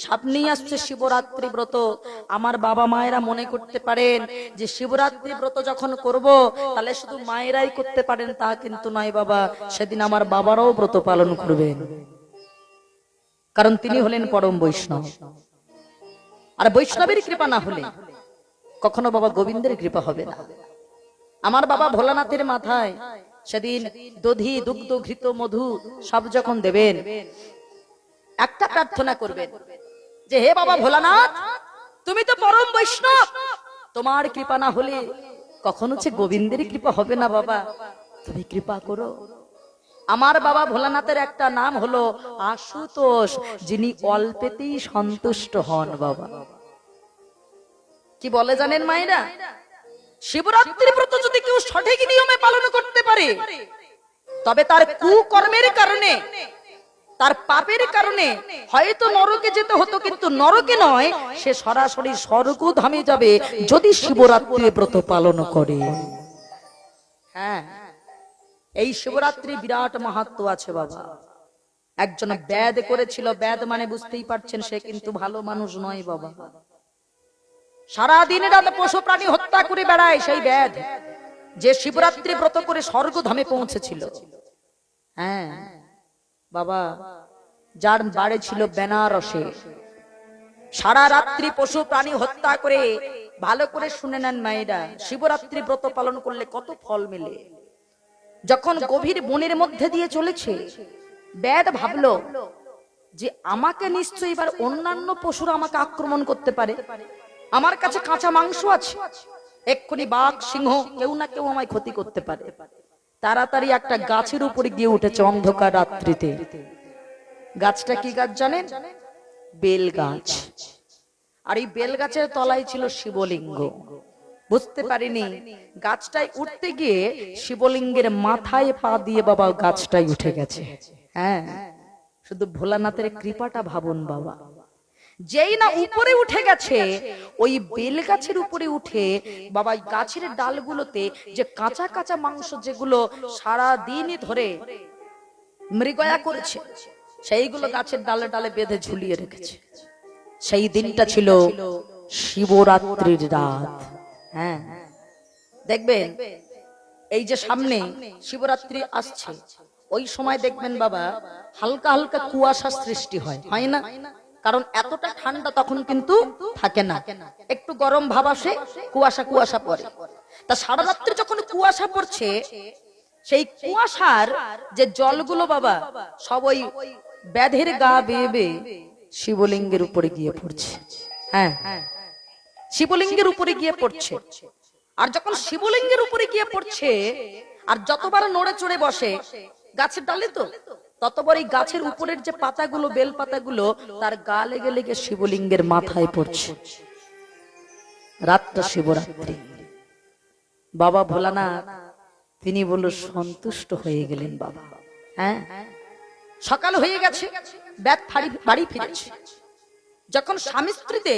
সামনেই আসছে শিবরাত্রি ব্রত। আমার বাবা মায়েরা মনে করতে পারেন যে শিবরাত্রি ব্রত যখন করব তাহলে শুধু মায়েরাই করতে পারেন, তা কিন্তু নয় বাবা। সেদিন আমার বাবারাও ব্রত পালন করবেন, কারণ তিনি হলেন পরম বৈষ্ণব। আর বৈষ্ণবের কৃপা না হলে কখনো বাবা গোবিন্দের কৃপা হবে না। আমার বাবা ভোলানাথের মাথায় সেদিন দধি দুগ্ধ ঘৃত মধু সব যখন দেবেন, একটা প্রার্থনা করবেন যে হে বাবা ভোলানাথ, তুমি তো পরম বৈষ্ণব, তোমার কৃপা না হলে কখনো যে গোবিন্দের কৃপা হবে না বাবা, তুমি কৃপা করো। আমার বাবা ভোলানাথের একটা নাম হলো আশুতোষ, যিনি অল্পেতেই সন্তুষ্ট হন বাবা। কি বলে জানেন মায়েরা? শিবরাত্রি ব্রত যদি কেউ সঠিক নিয়মে পালন করতে পারে, তবে তার কুকর্মের কারণে, তার পাপের কারণে হয়তো নরকে যেতে হতো, কিন্তু নরকে নয়, সে সরাসরি স্বর্গধামে যাবে যদি শিবরাত্রি ব্রত পালন করে। হ্যাঁ, এই শিবরাত্রি বিরাট মাহাত্ম্য আছে বাবা। একজন বেদ করেছিল, বেদ মানে বুঝতেই পারছেন সে কিন্তু ভালো মানুষ নয় বাবা। সারা দিন রাত পশু প্রাণী হত্যা করে বেড়ায় সেই বেদ, যে শিবরাত্রি ব্রত করে স্বর্গধামে পৌঁছেছিল। হ্যাঁ বাবা, যার বাড়ি ছিল বেনারসে, সারা রাত্রি পশু প্রাণী হত্যা করে, ভালো করে শুনে নেন মায়েরা, শিবরাত্রি ব্রত পালন করলে কত ফল মেলে। যখন গভীর বনের মধ্যে দিয়ে চলেছে, বেদ ভাবলো যে আমাকে নিশ্চয়ই এবার অন্যান্য পশুরা আমাকে আক্রমণ করতে পারে, আমার কাছে কাঁচা মাংস আছে, এক্ষুনি বাঘ সিংহ কেউ না কেউ আমায় ক্ষতি করতে পারে। তাড়াতাড়ি একটা গাছের উপরে গিয়ে উঠেছে অন্ধকার রাত্রিতে। গাছটা কি গাছ জানেন? বেল গাছ। আর এই বেল গাছের তলায় ছিল শিবলিঙ্গ। বুঝতে পারিনি, গাছটায় উঠতে গিয়ে শিবলিঙ্গের মাথায় পা দিয়ে বাবা গাছটাই উঠে গেছে। হ্যাঁ, শুধু ভোলানাথের কৃপাটা ভাবুন বাবা। যেই না উপরে উঠে গেছে, ওই বেল গাছের উপরে উঠে বাবা গাছের ডালগুলোতে যে কাঁচা কাঁচা মাংস যেগুলো সারা দিনই ধরে মৃগয়া করেছে, সেইগুলো গাছের ডালে ডালে বেঁধে ঝুলিয়ে রেখেছে। সেই দিনটা ছিল শিবরাত্রির রাত। হ্যাঁ, দেখবেন এই যে সামনে শিবরাত্রি আসছে, ওই সময় দেখবেন বাবা হালকা হালকা কুয়াশা সৃষ্টি হয়, হয় না? কারণ এতটা ঠান্ডা তখন কিন্তু থাকে না, একটু গরম ভাব আসে, কুয়াশা কুয়াশা পড়ে। তা সারা রাত্রি যখন কুয়াশা পড়ছে, সেই কুয়াশার যে জলগুলো বাবা সব ওই ব্যাধের গা বেয়ে বেয়ে শিবলিঙ্গের উপরে গিয়ে পড়ছে। হ্যাঁ, শিবলিঙ্গের উপরে গিয়ে পড়ছে। আর যখন শিবলিঙ্গের উপরে গিয়ে পড়ছে, আর যতবার নড়ে চড়ে বসে গাছের ডালে, তো ততবার এই গাছের উপরের যে পাতাগুলো, বেল পাতাগুলো তার গা লেগে লেগে শিবলিঙ্গের মাথায় পড়ছে। রাতটা শিবরাত্রি। বাবা ভোলানাথ তিনি বলল সন্তুষ্ট হয়ে গেলেন বাবা। হ্যাঁ, সকাল হয়ে গেছে, ব্যাগ বাড়ি ফিরেছে। যখন স্বামী স্ত্রীতে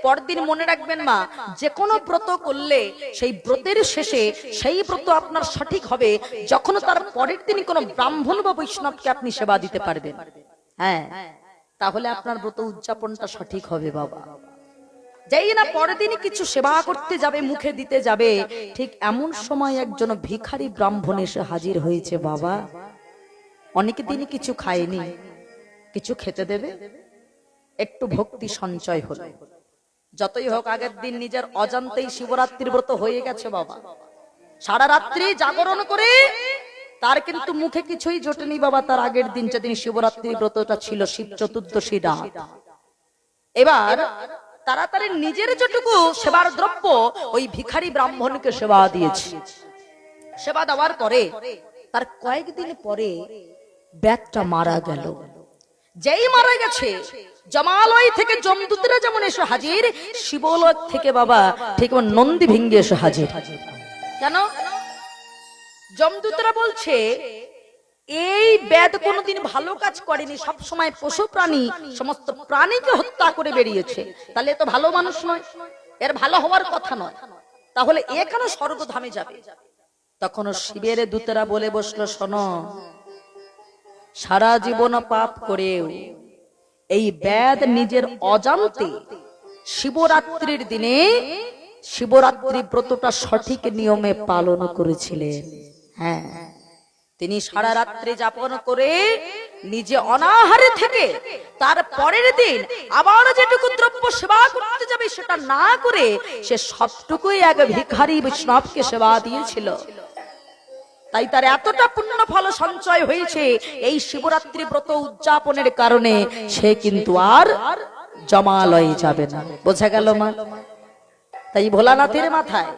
পরদিন, মনে রাখবেন মা, যে কোনো ব্রত করলে সেই ব্রতের শেষে সেই ব্রত আপনার সঠিক হবে যখন তার পরের দিন কোনো ব্রাহ্মণ বা বৈষ্ণবকে আপনি সেবা দিতে পারবেন। হ্যাঁ, তাহলে আপনার ব্রত উদযাপনটা সঠিক হবে বাবা। যেই না পরের দিনই কিছু সেবা করতে যাবে, মুখে দিতে যাবে, ঠিক এমন সময় একজন ভিখারি ব্রাহ্মণ এসে হাজির হয়েছে বাবা। অনেক দিনই কিছু খায়নি, কিছু খেতে দেবে। একটু ভক্তি সঞ্চয় হলো। যতই হোক আগের দিন নিজের অজান্তেই শিবরাত্রির ব্রত হয়ে গেছে বাবা, সারা রাত্রি জাগরণ করে তার কিন্তু মুখে কিছুই জোটেনি বাবা। তার আগের দিন যেদিন শিবরাত্রির ব্রতটা ছিল, শিব চতুর্দশী রাত। এবার তাড়াতাড়ি নিজের যেটুকু সেবার দ্রব্য ওই ভিখারি ব্রাহ্মণকে সেবা দিয়েছে। সেবা দেওয়ার পরে তার কয়েকদিন পরে ব্যাগটা মারা গেল। যেই মারা গেছে, জমালয় থেকে যমদূতরা যেমন এসে হাজির, শিবলোক থেকে বাবা ঠিক নন্দী ভিঙ্গে এসে হাজির। কেন? যমদূতরা বলছে এই বেদ কোনোদিন ভালো কাজ করেনি, সব সময় পশু প্রাণী সমস্ত প্রাণীকে হত্যা করে বেরিয়েছে, তাহলে এ তো ভালো মানুষ নয়, এর ভালো হওয়ার কথা নয়, তাহলে এ কেন স্বর্গধামে যাবে? তখন শিবের দূতেরা বলে বসলো, শোনো, সারা জীবন পাপ করেও এই বেদ নিজের অজান্তে শিবরাত্রির দিনে শিবরাত্রি ব্রতটা সঠিক নিয়মে পালন করেছিলেন। হ্যাঁ, তিনি সারা রাত্রি যাপন করে নিজে অনাহারে থেকে তার পরের দিন আবার যেটুকু দ্রব্য সেবা করতে যাবে সেটা না করে সে সবটুকুই এক ভিখারি বৈষ্ণবকে সেবা দিয়েছিল। তাই তার এতটা পুণ্য ফল সঞ্চয় হয়েছে এই শিবরাত্রি ব্রত উদযাপনের কারণে। সে কিন্তু আর জমালয়ে যাবে না। বোঝা গেল মা? তাই ভোলানাথের মাথায়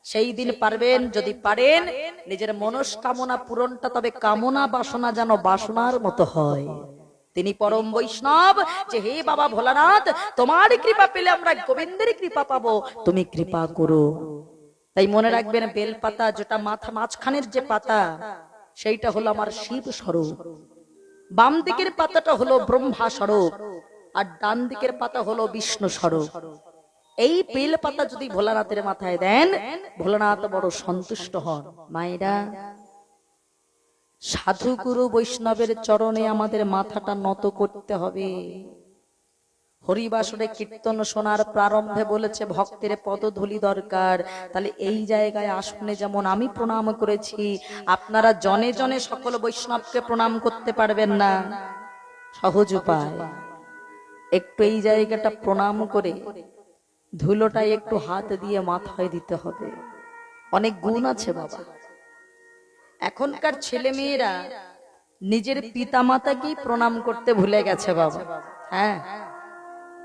সেই দিন পারবেন, যদি পারেন নিজের মনস্কামনা পূরণটা, তবে কামনা বাসনা যেন বাসনার মতো হয়। তিনি পরম বৈষ্ণব, যে হে বাবা ভোলানাথ, তোমার কৃপা পেলে আমরা গোবিন্দের কৃপা পাবো, তুমি কৃপা করো। তাই মনে রাখবেন, বেলপাতা যেটা মাঝখানের যে পাতা, সেইটা হলো আমার শিব স্বরূপ, বাম দিকের পাতাটা হলো ব্রহ্মা স্বরূপ, আর ডান দিকের পাতা হলো বিষ্ণু স্বরূপ। এই বেল পাতা যদি ভোলানাথের মাথায় দেন, ভোলানাথ বড় সন্তুষ্ট হন। মায়েরা, সাধু গুরু বৈষ্ণবের চরণে আমাদের মাথাটা নত করতে হবে। হরিবাসরে কীর্তন শোনার প্রারম্ভে বলেছে ভক্তের পদধূলি দরকার। তাহলে এই জায়গায় আসনে যেমন আমি প্রণাম করেছি, আপনারা জনে জনে সকল বৈষ্ণবকে প্রণাম করতে পারবেন না। সহজ উপায়, একটু এই জায়গাটা প্রণাম করে ধুলোটাই একটু হাত দিয়ে মাথায় দিতে হবে। অনেক গুণ আছে বাবা। এখনকার ছেলে মেয়েরা নিজের পিতা মাতাকেই প্রণাম করতে ভুলে গেছে বাবা। হ্যাঁ,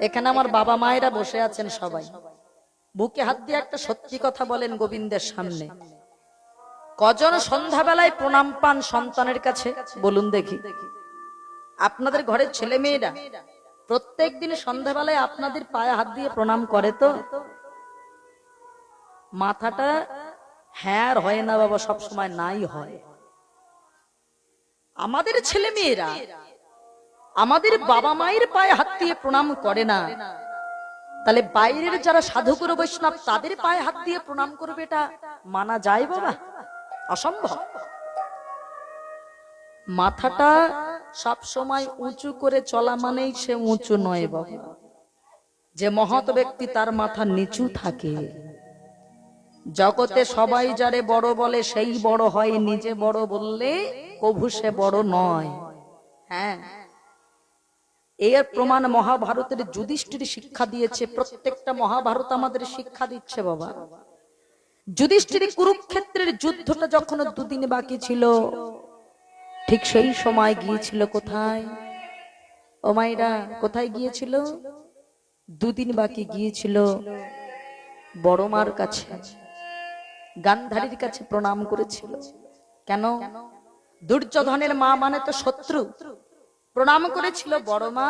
এখানে আমার বাবা মায়েরা বসে আছেন, সবাই বুকে হাত দিয়ে একটা সত্যি কথা বলেন গোবিন্দের সামনে। কজন সন্ধ্যাবেলায় প্রণাম পান সন্তানের কাছে বলুন দেখি? আপনাদের ঘরের ছেলে মেয়েরা প্রত্যেক দিন সন্ধ্যাবেলায় আপনাদের পায়ে হাত দিয়ে প্রণাম করে তো? মাথাটা হ্যাঁ হয় না বাবা, সব সময় নাই হয়। আমাদের ছেলে মেয়েরা আমাদের বাবা মায়ের পায়ে হাত দিয়ে প্রণাম করে না, তাহলে বাইরের যারা সাধুগুরু বৈষ্ণব তাদের পায়ে হাত দিয়ে প্রণাম করবে, এটা মানা যায় বাবা? অসম্ভব। মাথাটা সব সময় উঁচু করে চলা মানেই সে উঁচু নয় বাবা। যে মহৎ ব্যক্তি তার মাথা নিচু থাকে। জগতে সবাই যারে বড় বলে সেই বড় হয়, নিজে বড় বললে কভু সে বড় নয়। হ্যাঁ, এর প্রমাণ মহাভারতের যুধিষ্ঠির শিক্ষা দিয়েছে। প্রত্যেকটা মহাভারত আমাদের শিক্ষা দিচ্ছে বাবা। যুধিষ্ঠির কুরুক্ষেত্রের যুদ্ধটা যখন দুদিন বাকি ছিল, ঠিক সেই সময় গিয়েছিল কোথায়? ও মাইরা, কোথায় গিয়েছিল? দুদিন বাকি গিয়েছিল বড় মার কাছে, গান্ধারীর কাছে প্রণাম করেছিল। কেন? দুর্যোধনের মা মানে তো শত্রু। প্রণাম করেছিল, বড় মা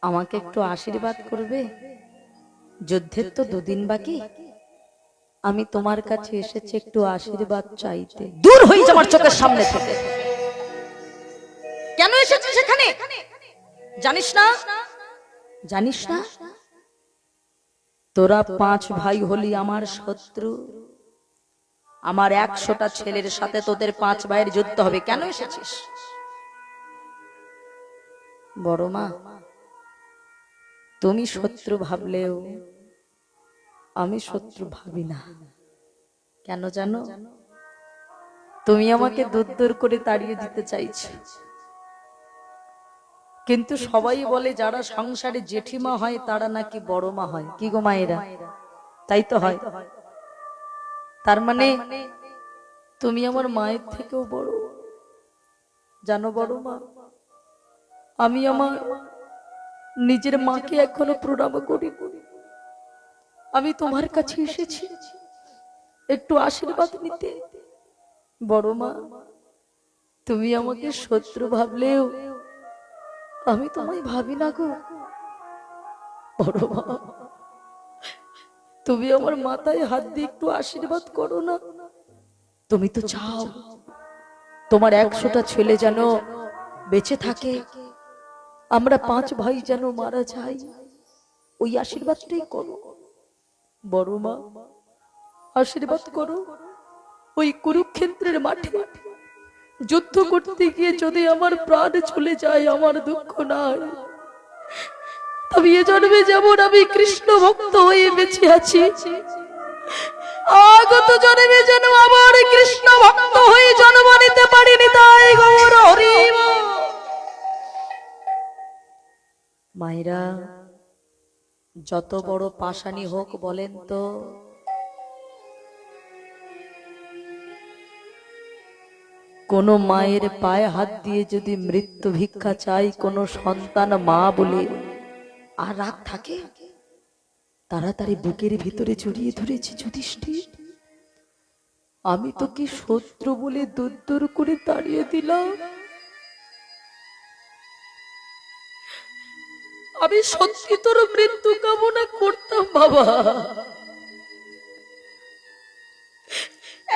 আমাকে একটু আশীর্বাদ করবে, যুদ্ধের তো দুদিন বাকি, আমি তোমার কাছে এসেছি একটু আশীর্বাদ চাইতে। দূর হয়ে যাবার চোখের সামনে থেকে। কেন এসেছিস সেখানে? জানিস না? জানিস না তোরা 5 ভাই হলি আমার শত্রু, আমার 100টা ছেলের সাথে তোদের 5 ভাইয়ের যুদ্ধ হবে, কেন এসেছিস? বড় মা, তুমি শত্রু ভাবলেও আমি শত্রু ভাবি না। কেন জানো? তুমি আমাকে দূর দূর করে তাড়িয়ে দিতে চাইছো, কিন্তু সবাই বলে যারা সংসারে জেঠিমা হয় তারা নাকি বড় মা হয়। কি গো মায়েরা, তাই তো হয়? তার মানে তুমি আমার মায়ের থেকেও বড়। জানো বড় মা, আমি আমার নিজের মাকে এখনো প্রণাম করি। আমি তোমার কাছে এসেছি একটু আশীর্বাদ নিতে। বড় মা, তুমি আমাকে শত্রু ভাবলেও আমি তোমায় ভাবি না গো। বড় মা, তুমি আমার মাথায় হাত দিয়ে একটু আশীর্বাদ করো না। তুমি তো চাও তোমার 100টা ছেলে যেন বেঁচে থাকে, আমরা 5 ভাই যেন মারা যাই, ওই আশীর্বাদটাই করো। বড় মা, আশীর্বাদ করো ওই কুরুক্ষেত্রের মাঠে যুদ্ধ করতে গিয়ে যদি আমার প্রাণ চলে যায় আমার দুঃখ নাই, তবে এ জন্মে যেমন আমি কৃষ্ণ ভক্ত হয়ে বেঁচে আছি, আগত জন্মে যেন আমার কৃষ্ণ ভক্ত হয়ে জন্ম নিতে পারিনি। তাই গৌর হরি বল। মায়েরা যত বড় পাষাণী হোক বলেন তো, কোন মায়ের পায়ে হাত দিয়ে যদি মৃত্যু ভিক্ষা চাই কোন সন্তান মা বলে, আর রাগ থাকে? তাড়াতাড়ি বুকের ভিতরে জড়িয়ে ধরেছি, যুধিষ্ঠির আমি তো কি শত্রু বলে দূর দূর করে তাড়িয়ে দিলাম? আমি সত্যি তোর মৃত্যু কামনা করতাম বাবা,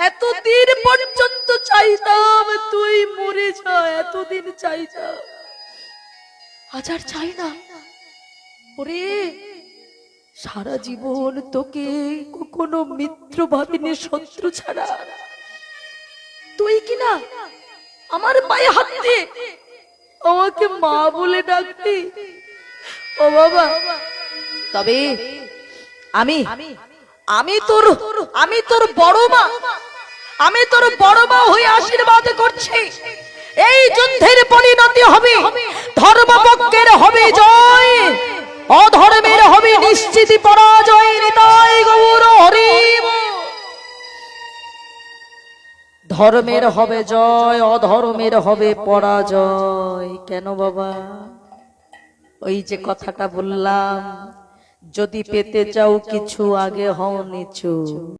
এতদিন পর্যন্ত চাইতাম তুই মরে যা, এতদিন চাইতাম, আজ আর চাই না। ওরে সারা জীবন তোকে কখনো মিত্র ভাবিনি, শত্রু ছাড়া। তুই কিনা আমার পায়ে হাত দিয়ে আমাকে মা বলে ডাকবি? ও বাবা, তবে আমি আমি তোর বড় মা, আমি তোর বড় মা হয়ে আশীর্বাদ করছি, এই যুদ্ধের পরিণতি হবে ধর্মপক্ষের হবে জয়, অধর্মের হবে নিশ্চিত পরাজয়। নিতাই গৌর হরি বল। ধর্মের হবে জয়, অধর্মের হবে পরাজয়। কেন বাবা? ওই যে কথাটা বললাম, যদি পেতে চাও কিছু আগে হও নিচু।